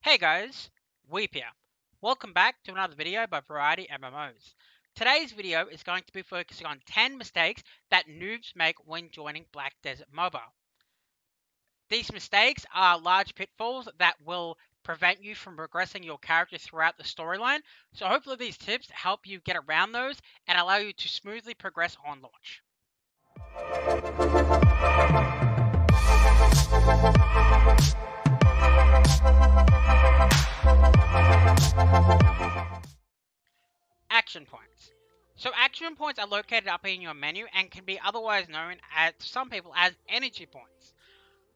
Hey guys, Weep here. Welcome back to another video by VarietyMMOs. Today's video is going to be focusing on 10 mistakes that noobs make when joining Black Desert Mobile. These mistakes are large pitfalls that will prevent you from progressing your character throughout the storyline, so hopefully these tips help you get around those and allow you to smoothly progress on launch. Action points. So action points are located up in your menu and can be otherwise known as to some people as energy points.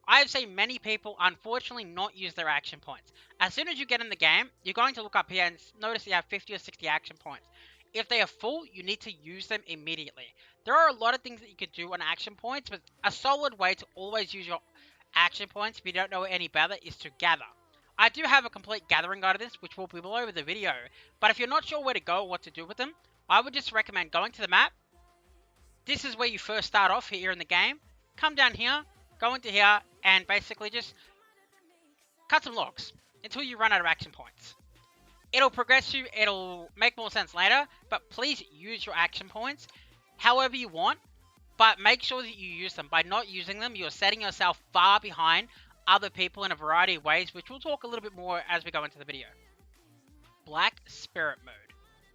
I have seen many people unfortunately not use their action points. As soon as you get in the game, you're going to look up here and notice you have 50 or 60 action points. If they are full, you need to use them immediately. There are a lot of things that you can do on action points, but a solid way to always use your action points if you don't know any better is to gather. I do have a complete gathering guide of this, which will be below the video, but if you're not sure where to go or what to do with them, I would just recommend going to the map. This is where you first start off here in the game. Come down here, go into here, and basically just cut some logs until you run out of action points. It'll progress you, it'll make more sense later, but please use your action points however you want, but make sure that you use them. By not using them, you're setting yourself far behind other people in a variety of ways, which we'll talk a little bit more as we go into the video. Black Spirit Mode.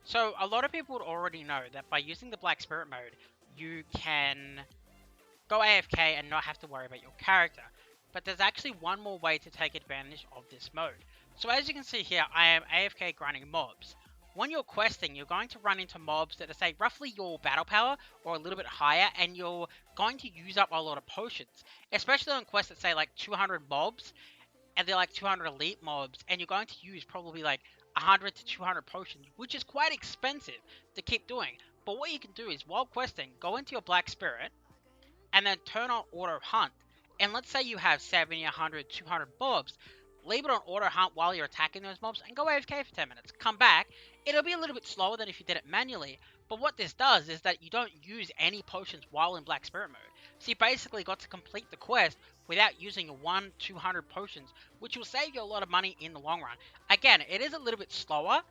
So a lot of people would already know that by using the Black Spirit Mode, you can go AFK and not have to worry about your character. But there's actually one more way to take advantage of this mode. So as you can see here, I am AFK grinding mobs. When you're questing, you're going to run into mobs that are, say, roughly your battle power or a little bit higher, and you're going to use up a lot of potions. Especially on quests that say like 200 mobs, and they're like 200 elite mobs, and you're going to use probably like 100 to 200 potions, which is quite expensive to keep doing. But what you can do is, while questing, go into your Black Spirit, and then turn on auto hunt. And let's say you have 70, 100, 200 mobs. Leave it on auto hunt while you're attacking those mobs and go AFK for 10 minutes. Come back. It'll be a little bit slower than if you did it manually. But what this does is that you don't use any potions while in Black Spirit mode. So you basically got to complete the quest without using your 1-200 potions, which will save you a lot of money in the long run. Again, it is a little bit slower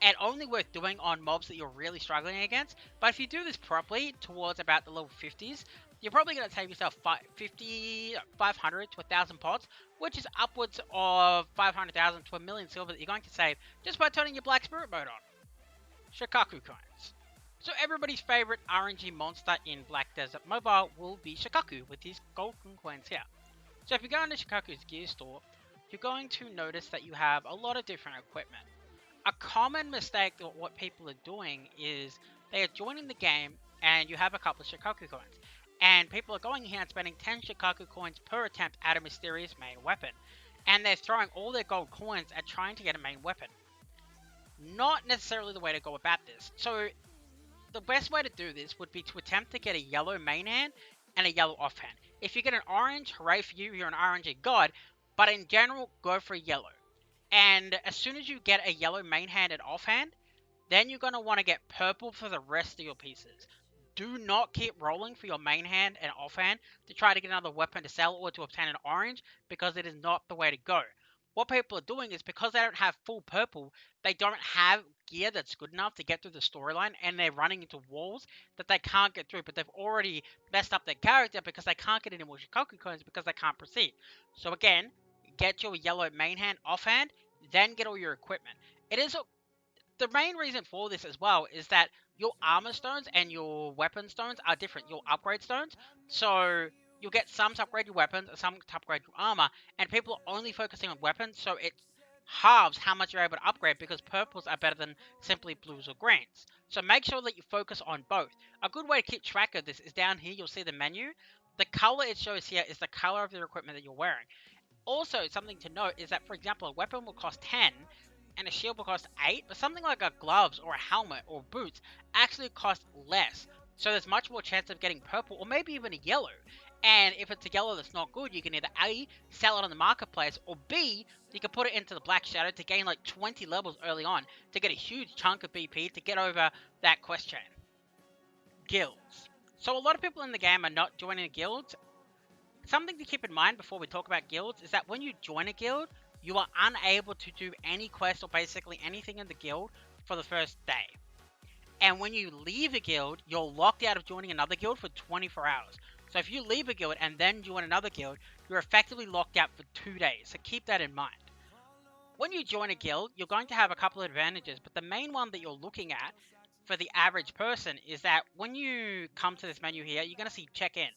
and only worth doing on mobs that you're really struggling against. But if you do this properly towards about the level 50s, you're probably going to save yourself 500 to 1,000 pots, which is upwards of 500,000 to 1,000,000 silver that you're going to save just by turning your Black Spirit mode on. Shikaku coins. So everybody's favorite RNG monster in Black Desert Mobile will be Shikaku with these golden coins here. So if you go into Shikaku's gear store, you're going to notice that you have a lot of different equipment. A common mistake that what people are doing is they are joining the game and you have a couple of Shikaku coins. And people are going here and spending 10 Shikaku coins per attempt at a mysterious main weapon. And they're throwing all their gold coins at trying to get a main weapon. Not necessarily the way to go about this. So the best way to do this would be to attempt to get a yellow main hand and a yellow offhand. If you get an orange, hooray for you, you're an RNG god. But in general, go for yellow. And as soon as you get a yellow main hand and offhand, then you're going to want to get purple for the rest of your pieces. Do not keep rolling for your main hand and offhand to try to get another weapon to sell or to obtain an orange, because it is not the way to go. What people are doing is, because they don't have full purple, they don't have gear that's good enough to get through the storyline, and they're running into walls that they can't get through, but they've already messed up their character because they can't get any more Shikaku coins because they can't proceed. So again, get your yellow main hand offhand, then get all your equipment. The main reason for this as well is that your armor stones and your weapon stones are different. Your upgrade stones. So you'll get some to upgrade your weapons, some to upgrade your armor, and people are only focusing on weapons, so it halves how much you're able to upgrade, because purples are better than simply blues or greens. So make sure that you focus on both. A good way to keep track of this is down here. You'll see the menu. The color it shows here is the color of the equipment that you're wearing. Also, something to note is that, for example, a weapon will cost 10 and a shield will cost 8, but something like a gloves or a helmet or boots actually cost less. So there's much more chance of getting purple or maybe even a yellow. And if it's a yellow that's not good, you can either A, sell it on the marketplace, or B, you can put it into the Black Shadow to gain like 20 levels early on to get a huge chunk of BP to get over that quest chain. Guilds. So a lot of people in the game are not joining guilds. Something to keep in mind before we talk about guilds is that when you join a guild, you are unable to do any quest or basically anything in the guild for the first day. And when you leave a guild, you're locked out of joining another guild for 24 hours. So if you leave a guild and then join another guild, you're effectively locked out for 2 days. So keep that in mind. When you join a guild, you're going to have a couple of advantages, but the main one that you're looking at for the average person is that when you come to this menu here, you're going to see check in.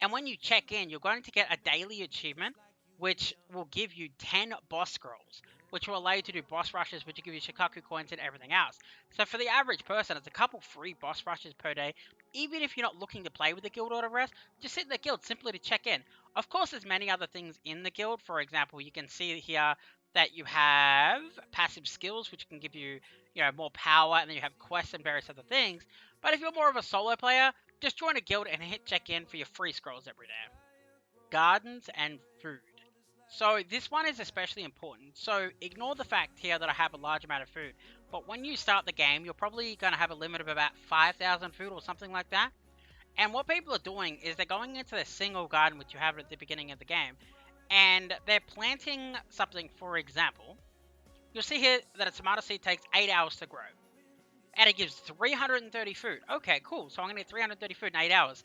And when you check in, you're going to get a daily achievement, which will give you 10 boss scrolls, which will allow you to do boss rushes, which will give you Shikaku coins and everything else. So for the average person, it's a couple free boss rushes per day. Even if you're not looking to play with the guild or the rest, just sit in the guild simply to check in. Of course, there's many other things in the guild. For example, you can see here that you have passive skills, which can give you, more power, and then you have quests and various other things. But if you're more of a solo player, just join a guild and hit check in for your free scrolls every day. Gardens and food. So this one is especially important. So ignore the fact here that I have a large amount of food. But when you start the game, you're probably going to have a limit of about 5,000 food or something like that. And what people are doing is they're going into the single garden which you have at the beginning of the game. And they're planting something, for example. You'll see here that a tomato seed takes 8 hours to grow. And it gives 330 food. Okay, cool. So I'm going to get 330 food in 8 hours.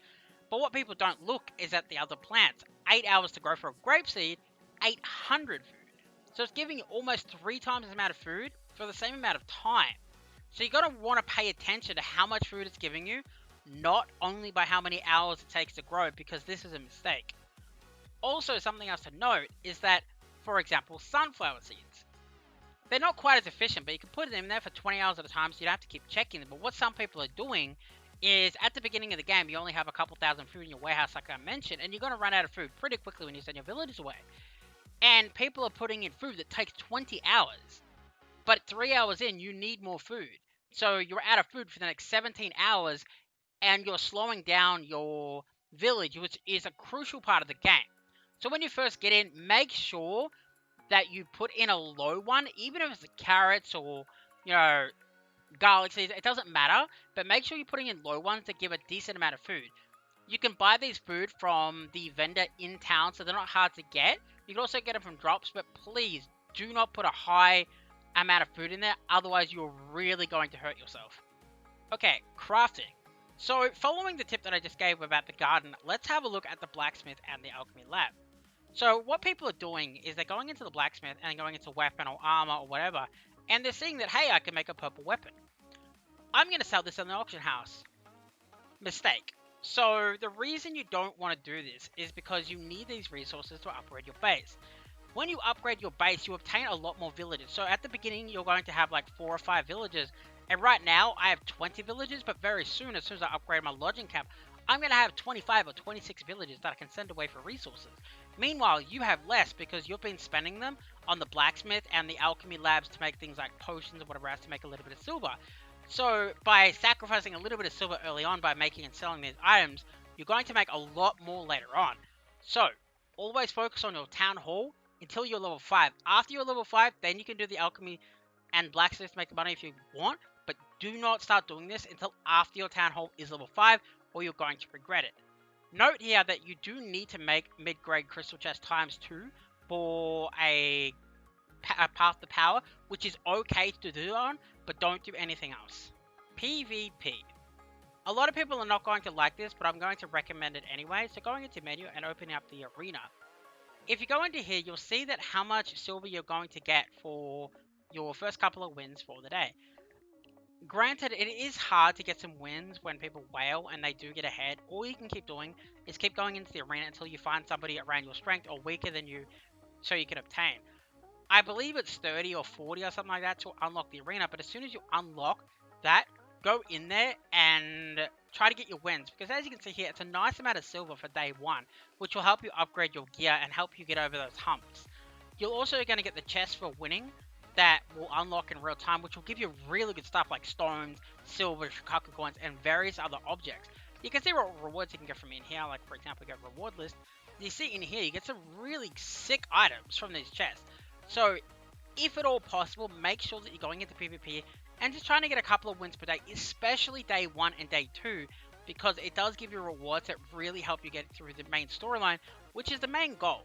But what people don't look is at the other plants. 8 hours to grow for a grape seed, 800 food. So it's giving you almost 3 times the amount of food for the same amount of time. So you're going to want to pay attention to how much food it's giving you, not only by how many hours it takes to grow, because this is a mistake. Also, something else to note is that, for example, sunflower seeds. They're not quite as efficient, but you can put them in there for 20 hours at a time, so you don't have to keep checking them. But what some people are doing is, at the beginning of the game, you only have a couple thousand food in your warehouse, like I mentioned, and you're going to run out of food pretty quickly when you send your villagers away. And people are putting in food that takes 20 hours. But 3 hours in, you need more food. So you're out of food for the next 17 hours, and you're slowing down your village, which is a crucial part of the game. So when you first get in, make sure that you put in a low one, even if it's carrots or, garlic seeds, it doesn't matter, but make sure you're putting in low ones that give a decent amount of food. You can buy these food from the vendor in town, so they're not hard to get. You can also get them from drops, but please do not put a high amount of food in there, otherwise you're really going to hurt yourself. Okay, crafting. So, following the tip that I just gave about the garden, let's have a look at the blacksmith and the alchemy lab. So what people are doing is they're going into the blacksmith and going into weapon or armor or whatever, and they're seeing that, hey, I can make a purple weapon. I'm going to sell this in the auction house. Mistake. So the reason you don't want to do this is because you need these resources to upgrade your base. When you upgrade your base, you obtain a lot more villages. So at the beginning, you're going to have like 4 or 5 villages. And right now, I have 20 villages, but very soon, as soon as I upgrade my lodging cap, I'm going to have 25 or 26 villages that I can send away for resources. Meanwhile, you have less because you've been spending them on the blacksmith and the alchemy labs to make things like potions or whatever else to make a little bit of silver. So by sacrificing a little bit of silver early on by making and selling these items, you're going to make a lot more later on. So always focus on your town hall until you're level 5. After you're level 5, then you can do the alchemy and blacksmith to make money if you want, but do not start doing this until after your town hall is level 5, or you're going to regret it. Note here that you do need to make mid-grade crystal chest times 2 for a path to power, which is okay to do on, but don't do anything else. PvP. A lot of people are not going to like this, but I'm going to recommend it anyway. So going into menu and opening up the arena. If you go into here, you'll see that how much silver you're going to get for your first couple of wins for the day. Granted, it is hard to get some wins when people wail and they do get ahead. All you can keep doing is keep going into the arena until you find somebody around your strength or weaker than you, so you can obtain. I believe it's 30 or 40 or something like that to unlock the arena, but as soon as you unlock that, go in there and try to get your wins, because as you can see here, it's a nice amount of silver for day 1, which will help you upgrade your gear and help you get over those humps. You're also going to get the chest for winning that will unlock in real time, which will give you really good stuff like stones, silver, shikaku coins, and various other objects. You can see what rewards you can get from in here, like for example, you get reward list. You see in here, you get some really sick items from these chests. So, if at all possible, make sure that you're going into PvP and just trying to get a couple of wins per day, especially day 1 and day 2, because it does give you rewards that really help you get through the main storyline, which is the main goal.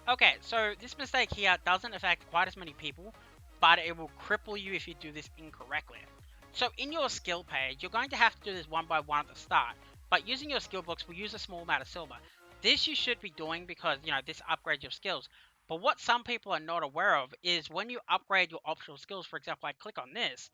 Okay, so this mistake here doesn't affect quite as many people, but it will cripple you if you do this incorrectly. So in your skill page, you're going to have to do this one by one at the start, but using your skill books will use a small amount of silver. This you should be doing because, this upgrades your skills. But what some people are not aware of is when you upgrade your optional skills, for example, I click on this,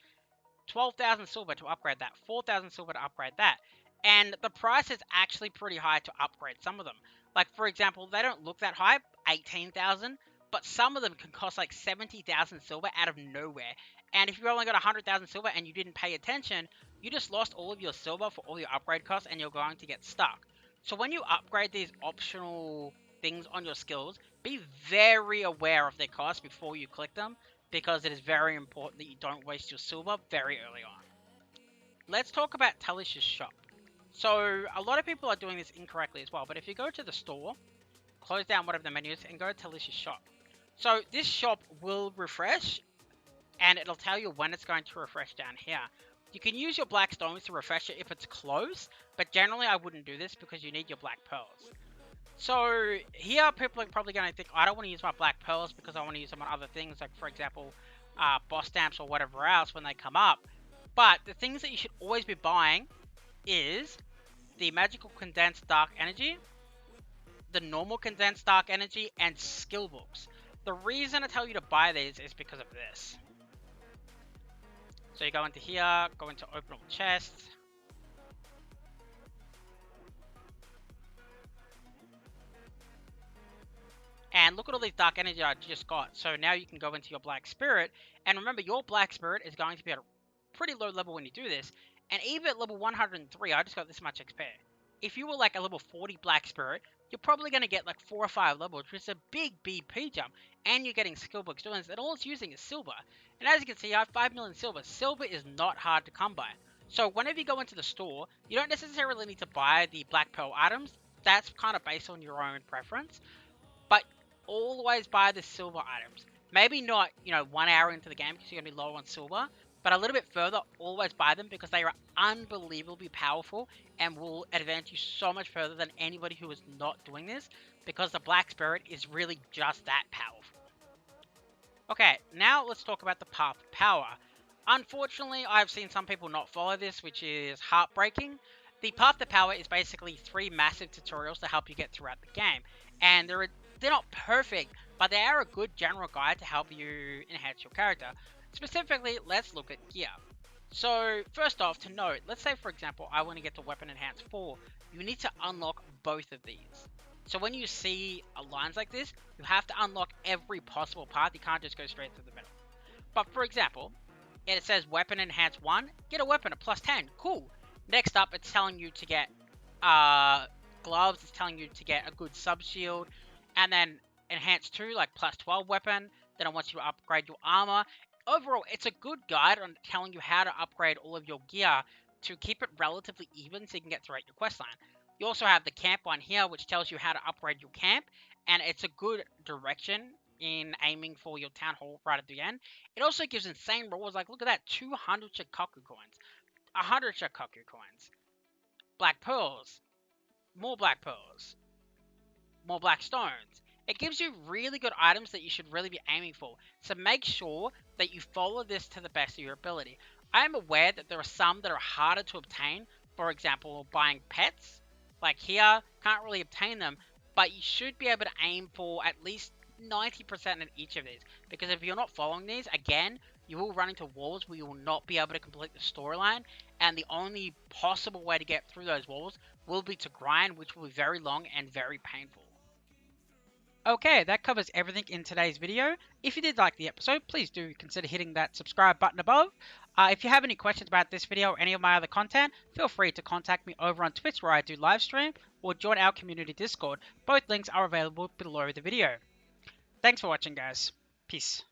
12,000 silver to upgrade that, 4,000 silver to upgrade that. And the price is actually pretty high to upgrade some of them. Like, for example, they don't look that high, 18,000, but some of them can cost like 70,000 silver out of nowhere. And if you only got 100,000 silver and you didn't pay attention, you just lost all of your silver for all your upgrade costs and you're going to get stuck. So when you upgrade these optional things on your skills, be very aware of their cost before you click them, because it is very important that you don't waste your silver very early on. Let's talk about Talish's shop. So a lot of people are doing this incorrectly as well, but if you go to the store, close down whatever the menu is, and go to Talish's shop. So this shop will refresh, and it'll tell you when it's going to refresh down here. You can use your black stones to refresh it if it's close, but generally I wouldn't do this because you need your black pearls. So here, people are probably going to think, I don't want to use my black pearls because I want to use them on other things, like for example, boss stamps or whatever else when they come up. But the things that you should always be buying is the magical condensed dark energy, the normal condensed dark energy, and skill books. The reason I tell you to buy these is because of this. So you go into here, go into open all chests. And look at all these dark energy I just got. So now you can go into your black spirit. And remember, your black spirit is going to be at a pretty low level when you do this. And even at level 103, I just got this much XP. If you were like a level 40 black spirit, you're probably going to get like 4 or 5 levels, which is a big BP jump. And you're getting skill book stones, and all it's using is silver. And as you can see, I have 5 million silver. Silver is not hard to come by. So whenever you go into the store, you don't necessarily need to buy the black pearl items. That's kind of based on your own preference. But always buy the silver items. Maybe not, 1 hour into the game because you're going to be low on silver, but a little bit further, always buy them because they are unbelievably powerful and will advance you so much further than anybody who is not doing this, because the Black Spirit is really just that powerful. Okay, now let's talk about the Path of Power. Unfortunately, I've seen some people not follow this, which is heartbreaking. The Path to Power is basically 3 massive tutorials to help you get throughout the game. And they're not perfect, but they are a good general guide to help you enhance your character. Specifically, let's look at gear. So, first off, to note, let's say for example, I want to get to Weapon Enhance 4. You need to unlock both of these. So when you see lines like this, you have to unlock every possible path. You can't just go straight through the middle. But for example, it says Weapon Enhance 1, get a weapon at plus 10, cool. Next up, it's telling you to get gloves, it's telling you to get a good sub shield, and then Enhance 2, like plus 12 weapon, then it wants you to upgrade your armor. Overall, it's a good guide on telling you how to upgrade all of your gear to keep it relatively even so you can get throughout your questline. You also have the camp one here, which tells you how to upgrade your camp, and it's a good direction in aiming for your town hall right at the end. It also gives insane rewards, like look at that, 200 Shikaku coins, 100 Shikaku coins, black pearls, more black pearls, more black stones. It gives you really good items that you should really be aiming for. So make sure that you follow this to the best of your ability. I am aware that there are some that are harder to obtain. For example, buying pets. Like here, can't really obtain them, but you should be able to aim for at least 90% in each of these. Because if you're not following these, again, you will run into walls where you will not be able to complete the storyline. And the only possible way to get through those walls will be to grind, which will be very long and very painful. Okay, that covers everything in today's video. If you did like the episode, please do consider hitting that subscribe button above. If you have any questions about this video or any of my other content, feel free to contact me over on Twitch where I do live stream, or join our community Discord. Both links are available below the video. Thanks for watching, guys. Peace.